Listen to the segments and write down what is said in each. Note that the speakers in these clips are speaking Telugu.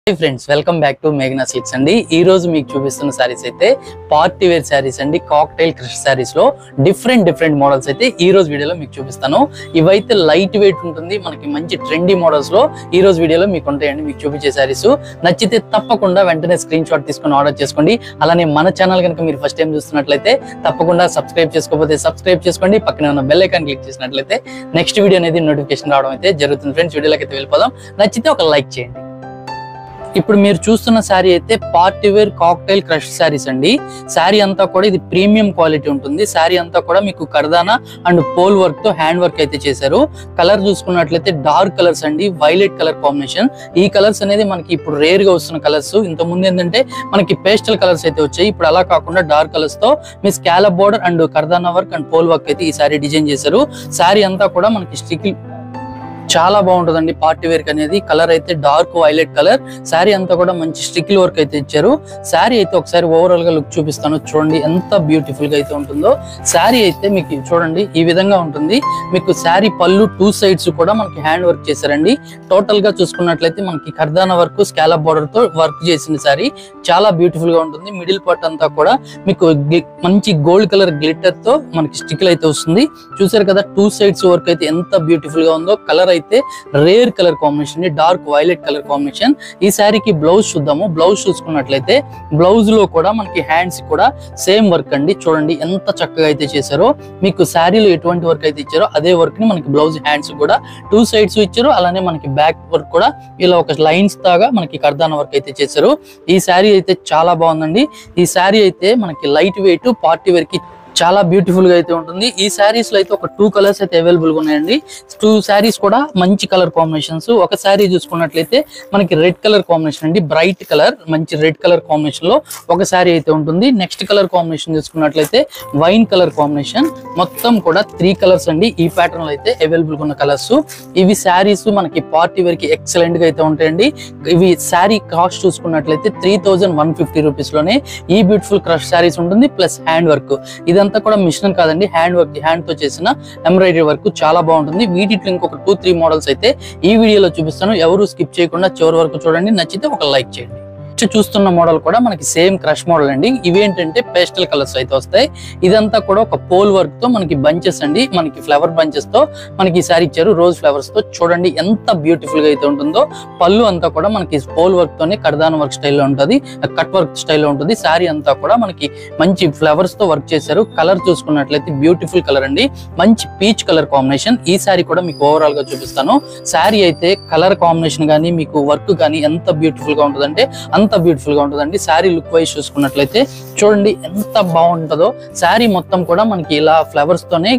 Hey friends, welcome back to Meghna Silks అండి. ఈ రోజు మీకు చూపిస్తున్న సారీస్ అయితే పార్టీ వేర్ సారీస్ అండి. కాక్టైల్ క్రష్ సారీస్ లో డిఫరెంట్ మోడల్స్ అయితే ఈ రోజు వీడియోలో మీకు చూపిస్తాను. ఇవైతే లైట్ వెయిట్ ఉంటుంది, మనకి మంచి ట్రెండీ మోడల్స్ లో ఈ రోజు వీడియోలో మీకు ఉంటాయండి. మీకు చూపించే సారీస్ నచ్చితే తప్పకుండా వెంటనే స్క్రీన్ షాట్ తీసుకొని ఆర్డర్ చేసుకోండి. అలానే మన ఛానల్ కనుక మీరు ఫస్ట్ టైం చూస్తున్నట్లయితే తప్పకుండా సబ్స్క్రైబ్ చేసుకోకపోతే సబ్స్క్రైబ్ చేసుకోండి. పక్కనే ఉన్న బెల్ ఐకాన్ క్లిక్ చేసినట్లయితే నెక్స్ట్ వీడియో అనేది నోటిఫికేషన్ రావడం అయితే జరుగుతుంది. ఫ్రెండ్స్, వీడియోలోకి అయితే వెళ్ళిపోదాం. నచ్చితే ఒక లైక్ చేయండి. ఇప్పుడు మీరు చూస్తున్న శారీ అయితే party wear cocktail crush saris అండి. శారీ అంతా కూడా ఇది ప్రీమియం క్వాలిటీ ఉంటుంది. శారీ అంతా కూడా మీకు కర్దానా అండ్ పోల్ వర్క్ తో హ్యాండ్ వర్క్ అయితే చేశారు. కలర్ చూసుకున్నట్లయితే డార్క్ కలర్స్ అండి, వైలెట్ కలర్ కాంబినేషన్. ఈ కలర్స్ అనేది మనకి ఇప్పుడు రేర్ గా వస్తున్న కలర్స్. ఇంత ముందు ఏంటంటే మనకి పేస్టల్ కలర్స్ అయితే వచ్చాయి. ఇప్పుడు అలా కాకుండా డార్క్ కలర్స్ తో మీ స్కాలప్ బోర్డర్ అండ్ కర్దానా వర్క్ అండ్ పోల్ వర్క్ అయితే ఈ శారీ డిజైన్ చేశారు. శారీ అంతా కూడా మనకి స్టిక్ చాలా బాగుంటుందండి. పార్టీ వేర్ అనేది కలర్ అయితే డార్క్ వైలెట్ కలర్. శారీ అంతా కూడా మంచి స్టికిల్ వర్క్ అయితే ఇచ్చారు. శారీ అయితే ఒకసారి ఓవరాల్ గా లుక్ చూపిస్తాను. చూడండి ఎంత బ్యూటిఫుల్ గా అయితే ఉంటుందో. శారీ అయితే మీకు చూడండి ఈ విధంగా ఉంటుంది. మీకు శారీ పళ్ళు టూ సైడ్స్ కూడా మనకి హ్యాండ్ వర్క్ చేశారండి. టోటల్ గా చూసుకున్నట్లయితే మనకి కర్దానా వర్క్ స్కాలప్ బోర్డర్ తో వర్క్ చేసిన శారీ చాలా బ్యూటిఫుల్ గా ఉంటుంది. మిడిల్ పార్ట్ అంతా కూడా మీకు మంచి గోల్డ్ కలర్ గ్లిటర్ తో మనకి స్టికిల్ అయితే వస్తుంది. చూసారు కదా, టూ సైడ్స్ వర్క్ అయితే ఎంత బ్యూటిఫుల్ గా ఉందో. కలర్ అయితే rare colour combination, dark violet colour combination. ఈ శారీకి బ్లౌజ్ చూద్దాము. బ్లౌజ్ చూసుకున్నట్లయితే బ్లౌజ్ లో కూడా మనకి హ్యాండ్స్ కూడా సేమ్ వర్క్ అండి. చూడండి ఎంత చక్కగా అయితే చేశారో. మీకు శారీలో ఎటువంటి వర్క్ అయితే ఇచ్చారో అదే వర్క్ ని మనకి బ్లౌజ్ హ్యాండ్స్ కూడా టూ సైడ్స్ ఇచ్చారు. అలానే మనకి బ్యాక్ వర్క్ కూడా ఇలా ఒక లైన్స్ తాగా మనకి కర్దానా వర్క్ అయితే చేశారు. ఈ శారీ అయితే చాలా బాగుందండి. ఈ శారీ అయితే మనకి లైట్ వెయిట్ పార్టీ వేర్ కి చాలా బ్యూటిఫుల్ గా అయితే ఉంటుంది. ఈ శారీస్ లో అయితే ఒక 2 కలర్స్ అయితే అవైలబుల్ గా ఉన్నాయండి. 2 శారీస్ కూడా మంచి కలర్ కాంబినేషన్స్. ఒక శారీ చూసుకున్నట్లయితే మనకి రెడ్ కలర్ కాంబినేషన్ అండి, బ్రైట్ కలర్ మంచి రెడ్ కలర్ కాంబినేషన్ లో ఒక శారీ అయితే ఉంటుంది. నెక్స్ట్ కలర్ కాంబినేషన్ చూసుకున్నట్లయితే వైన్ కలర్ కాంబినేషన్. మొత్తం కూడా 3 కలర్స్ అండి ఈ ప్యాటర్న్ లో అయితే అవైలబుల్ గా ఉన్న కలర్స్. ఇవి శారీస్ మనకి పార్టీ వేర్ కి ఎక్సలెంట్ గా అయితే ఉంటాయండి. ఇవి శారీ కాస్ట్ చూసుకున్నట్లయితే 3150 రూపీస్ లోనే ఈ బ్యూటిఫుల్ క్రష్ శారీస్ ఉంటుంది. Plus hand work. ఇదంతా కూడా మిషన్ కాదండి, హ్యాండ్ వర్క్, హ్యాండ్ తో చేసిన ఎంబ్రాయిడరీ వర్క్ చాలా బాగుంటుంది. వీటిలో ఇంకొక 2-3 మోడల్స్ అయితే ఈ వీడియోలో చూపిస్తాను. ఎవరు స్కిప్ చేయకుండా చివరి వరకు చూడండి. నచ్చితే ఒక లైక్ చేయండి. చూస్తున్న మోడల్ కూడా మనకి సేమ్ క్రష్ మోడల్ అండి. ఇవేంటంటే పేస్టల్ కలర్స్ అయితే వస్తాయి. ఇదంతా కూడా ఒక పోల్ వర్క్ తో మనకి బంచెస్ అండి, మనకి ఫ్లవర్ బంచెస్ తో మనకి ఈ సారీ ఇచ్చారు. రోజ్ ఫ్లవర్స్ తో చూడండి ఎంత బ్యూటిఫుల్ గా అయితే ఉంటుందో. పళ్ళు అంతా కూడా మనకి పోల్ వర్క్ తోనే కర్దానా వర్క్ స్టైల్లో ఉంటుంది, కట్ వర్క్ స్టైల్లో ఉంటుంది. శారీ అంతా కూడా మనకి మంచి ఫ్లవర్స్ తో వర్క్ చేశారు. కలర్ చూసుకున్నట్లయితే బ్యూటిఫుల్ కలర్ అండి, మంచి పీచ్ కలర్ కాంబినేషన్. ఈ శారీ కూడా మీకు ఓవరాల్ గా చూపిస్తాను. శారీ అయితే కలర్ కాంబినేషన్ గానీ మీకు వర్క్ గానీ ఎంత బ్యూటిఫుల్ గా ఉంటుందంటే అంత బ్యూటిఫుల్ గా ఉంటుందండి. శారీ లుక్ వైజ్ చూసుకున్నట్లయితే చూడండి ఎంత బాగుంటుందో. శారీ మొత్తం కూడా మనకి ఇలా ఫ్లవర్స్ తోనే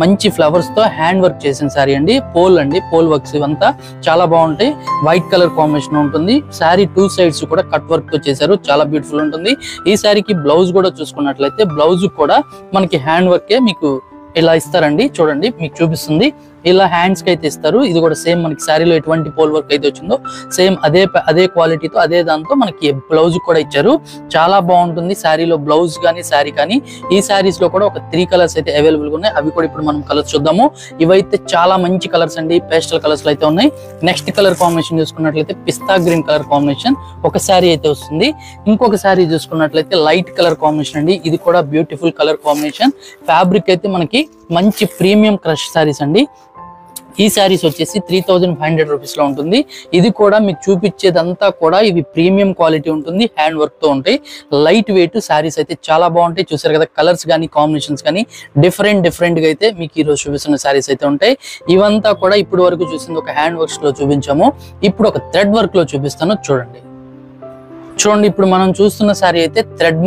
మంచి ఫ్లవర్స్ తో హ్యాండ్ వర్క్ చేసిన శారీ అండి. పోల్ వర్క్స్ ఇవంతా చాలా బాగుంటాయి. వైట్ కలర్ కాంబినేషన్ ఉంటుంది. శారీ 2 సైడ్స్ కూడా కట్ వర్క్ తో చేశారు, చాలా బ్యూటిఫుల్ ఉంటుంది. ఈ శారీకి బ్లౌజ్ కూడా చూసుకున్నట్లయితే బ్లౌజ్ కూడా మనకి హ్యాండ్ వర్కే మీకు ఇలా ఇస్తారండి. చూడండి మీకు చూపిస్తుంది, ఇలా హ్యాండ్స్ కి అయితే ఇస్తారు. ఇది కూడా సేమ్ మనకి శారీలో ఎటువంటి పోల్ వర్క్ అయితే వచ్చిందో సేమ్ అదే క్వాలిటీతో అదే దాంతో మనకి బ్లౌజ్ కూడా ఇచ్చారు. చాలా బాగుంటుంది శారీలో బ్లౌజ్ కానీ శారీ కానీ. ఈ శారీస్ లో కూడా ఒక 3 కలర్స్ అయితే అవైలబుల్ గా ఉన్నాయి. అవి కూడా ఇప్పుడు మనం కలర్స్ చూద్దాము. ఇవైతే చాలా మంచి కలర్స్ అండి, పేస్టల్ కలర్స్ లో అయితే ఉన్నాయి. నెక్స్ట్ కలర్ కాంబినేషన్ చూసుకున్నట్లయితే పిస్తా గ్రీన్ కలర్ కాంబినేషన్ ఒక శారీ అయితే వస్తుంది. ఇంకొక శారీ చూసుకున్నట్లయితే లైట్ కలర్ కాంబినేషన్ అండి. ఇది కూడా బ్యూటిఫుల్ కలర్ కాంబినేషన్. ఫ్యాబ్రిక్ అయితే మనకి మంచి ప్రీమియం క్రష్ శారీస్ అండి. ఈ శారీస్ వచ్చేసి 3500 రూపీస్ లో ఉంటుంది. ఇది కూడా మీకు చూపించేదంతా కూడా ఇవి ప్రీమియం క్వాలిటీ ఉంటుంది, హ్యాండ్ వర్క్ తో ఉంటాయి. లైట్ వెయిట్ శారీస్ అయితే చాలా బాగుంటాయి. చూసారు కదా, కలర్స్ కానీ కాంబినేషన్స్ కానీ డిఫరెంట్ గా అయితే మీకు ఈ రోజు చూపిస్తున్న శారీస్ అయితే ఉంటాయి. ఇవంతా కూడా ఇప్పుడు వరకు చూసింది ఒక హ్యాండ్ వర్క్స్ లో చూపించాము. ఇప్పుడు ఒక థ్రెడ్ వర్క్ లో చూపిస్తాను. చూడండి ఇప్పుడు మనం చూస్తున్న శారీ అయితే థ్రెడ్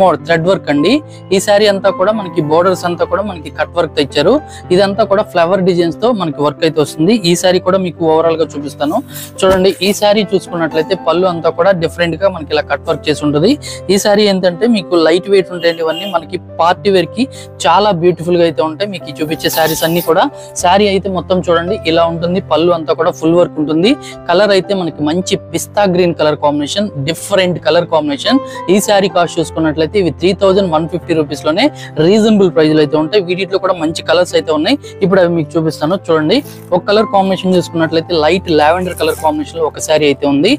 వర్క్ అండి. ఈ శారీ అంతా కూడా మనకి బోర్డర్స్ అంతా కూడా మనకి కట్ వర్క్ తో ఇచ్చారు. ఇదంతా కూడా ఫ్లవర్ డిజైన్స్ తో మనకి వర్క్ అయితే వస్తుంది. ఈ శారీ కూడా మీకు ఓవరాల్ గా చూపిస్తాను. చూడండి ఈ శారీ చూసుకున్నట్లయితే పళ్ళు అంతా కూడా డిఫరెంట్ గా మనకి ఇలా కట్ వర్క్ చేసి ఉంటుంది. ఈ శారీ ఏంటంటే మీకు లైట్ వెయిట్ ఉంటాయి. ఇవన్నీ మనకి పార్టీ వేర్ కి చాలా బ్యూటిఫుల్ గా అయితే ఉంటాయి. మీకు చూపించే శారీస్ అన్ని కూడా. శారీ అయితే మొత్తం చూడండి ఇలా ఉంటుంది. పళ్ళు అంతా కూడా ఫుల్ వర్క్ ఉంటుంది. కలర్ అయితే మనకి మంచి pista green colour combination, different colour colour combination. ఈ శారీ కాస్ట్ చూసుకున్నట్లయితే ఇవి 3150 రూపీస్ లోనే రీజనబుల్ ప్రైస్ అయితే ఉంటాయి. వీటిలో కూడా మంచి కలర్స్ అయితే ఉన్నాయి. ఇప్పుడు అవి మీకు చూపిస్తాను చూడండి. ఒక కలర్ కాంబినేషన్ చూసుకున్నట్లయితే లైట్ లావెండర్ కలర్ కాంబినేషన్ లో ఒక శారీ అయితే ఉంది.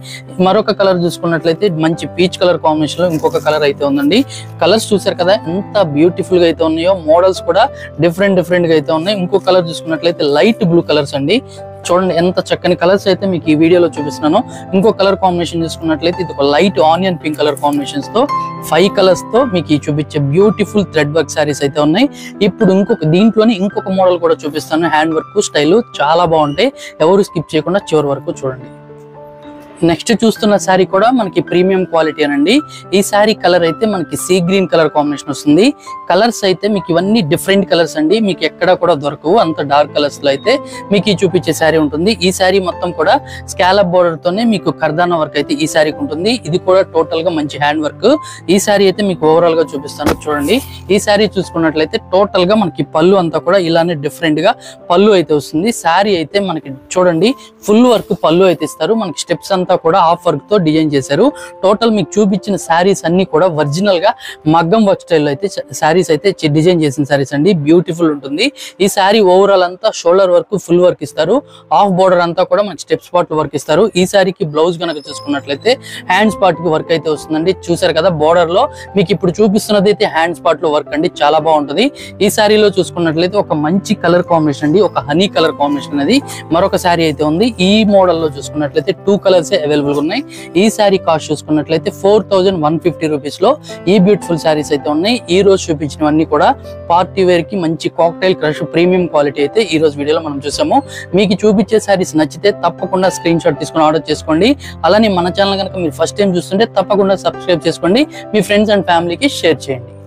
మరొక కలర్ చూసుకున్నట్లయితే మంచి పీచ్ కలర్ కాంబినేషన్ లో ఇంకొక కలర్ అయితే ఉందండి. కలర్స్ చూసారు కదా ఎంత బ్యూటిఫుల్ గా అయితే ఉన్నాయో. మోడల్స్ కూడా డిఫరెంట్ గా అయితే ఉన్నాయి. ఇంకో కలర్ చూసుకున్నట్లయితే లైట్ బ్లూ కలర్స్ అండి. చూడండి ఎంత చక్కని కలర్స్ అయితే మీకు ఈ వీడియోలో చూపిస్తున్నాను. ఇంకో కలర్ కాంబినేషన్ చూసుకున్నట్లయితే ఇది ఒక light onion pink colour combinations తో 5 కలర్స్ తో మీకు ఈ చూపించే బ్యూటిఫుల్ థ్రెడ్ వర్క్ శారీస్ అయితే ఉన్నాయి. ఇప్పుడు దీంట్లోనే ఇంకొక మోడల్ కూడా చూపిస్తాను. హ్యాండ్ వర్క్ స్టైల్ చాలా బాగుంటాయి. ఎవరు స్కిప్ చేయకుండా చివరి వరకు చూడండి. నెక్స్ట్ చూస్తున్న శారీ కూడా మనకి ప్రీమియం క్వాలిటీ అనండి. ఈ శారీ కలర్ అయితే మనకి సీ గ్రీన్ కలర్ కాంబినేషన్ వస్తుంది. కలర్స్ అయితే మీకు ఇవన్నీ డిఫరెంట్ కలర్స్ అండి. మీకు ఎక్కడ కూడా దొరకవు అంత డార్క్ కలర్స్ లో అయితే మీకు ఈ చూపించే శారీ ఉంటుంది. ఈ శారీ మొత్తం కూడా స్కాలప్ బోర్డర్ తోనే మీకు కర్దానా వర్క్ అయితే ఈ శారీకి ఉంటుంది. ఇది కూడా టోటల్ గా మంచి హ్యాండ్ వర్క్. ఈ శారీ అయితే మీకు ఓవరాల్ గా చూపిస్తాను చూడండి. ఈ శారీ చూసుకున్నట్లయితే టోటల్ గా మనకి పళ్ళు అంతా కూడా ఇలానే డిఫరెంట్ గా పళ్ళు అయితే వస్తుంది. శారీ అయితే మనకి చూడండి ఫుల్ వర్క్ పళ్ళు అయితే ఇస్తారు. మనకి స్టెప్స్ అంతా కూడా హాఫ్ వర్క్ తో డిజైన్ చేశారు. టోటల్ మీకు చూపించిన శారీస్ అన్ని కూడా ఒరిజినల్ గా మగ్గం వర్క్ స్టైల్ అయితే శారీస్ అయితే డిజైన్ చేసిన శారీస్ అండి. బ్యూటిఫుల్ ఉంటుంది. ఈ శారీ ఓవరాల్ అంతా షోల్డర్ వర్క్ ఫుల్ వర్క్ ఇస్తారు. హాఫ్ బోర్డర్ అంతా కూడా మనకి స్టెప్స్ పార్ట్ వర్క్ ఇస్తారు. ఈ శారీకి బ్లౌజ్ కనుక చూసుకున్నట్లయితే హ్యాండ్స్ పార్ట్ కి వర్క్ అయితే వస్తుందండి. చూసారు కదా బోర్డర్ లో మీకు ఇప్పుడు చూపిస్తున్నది అయితే హ్యాండ్స్ పార్ట్ లో వర్క్ అండి. చాలా బాగుంటుంది. ఈ శారీలో చూసుకున్నట్లయితే ఒక మంచి కలర్ కాంబినేషన్ అండి. ఒక హనీ కలర్ కాంబినేషన్ అనేది మరొక శారీ అయితే ఉంది. ఈ మోడల్ లో చూసుకున్నట్లయితే 2 కలర్స్ అవైలబుల్ ఉన్నాయి. ఈ శారీ కాస్ట్ చూసుకున్నట్లయితే 4150 రూపీస్ లో ఈ బ్యూటిఫుల్ శారీస్ అయితే ఉన్నాయి. ఈ రోజు చూపించినవన్నీ కూడా పార్టీ వేర్ కి మంచి కాక్టైల్ క్రష్ ప్రీమియం క్వాలిటీ అయితే ఈ రోజు వీడియోలో మనం చూసాము. మీకు చూపించే శారీస్ నచ్చితే తప్పకుండా స్క్రీన్ షాట్ తీసుకుని ఆర్డర్ చేసుకోండి. అలానే మన ఛానల్ కనుక మీరు ఫస్ట్ టైం చూస్తుంటే తప్పకుండా సబ్స్క్రైబ్ చేసుకోండి. మీ ఫ్రెండ్స్ అండ్ ఫ్యామిలీకి షేర్ చేయండి.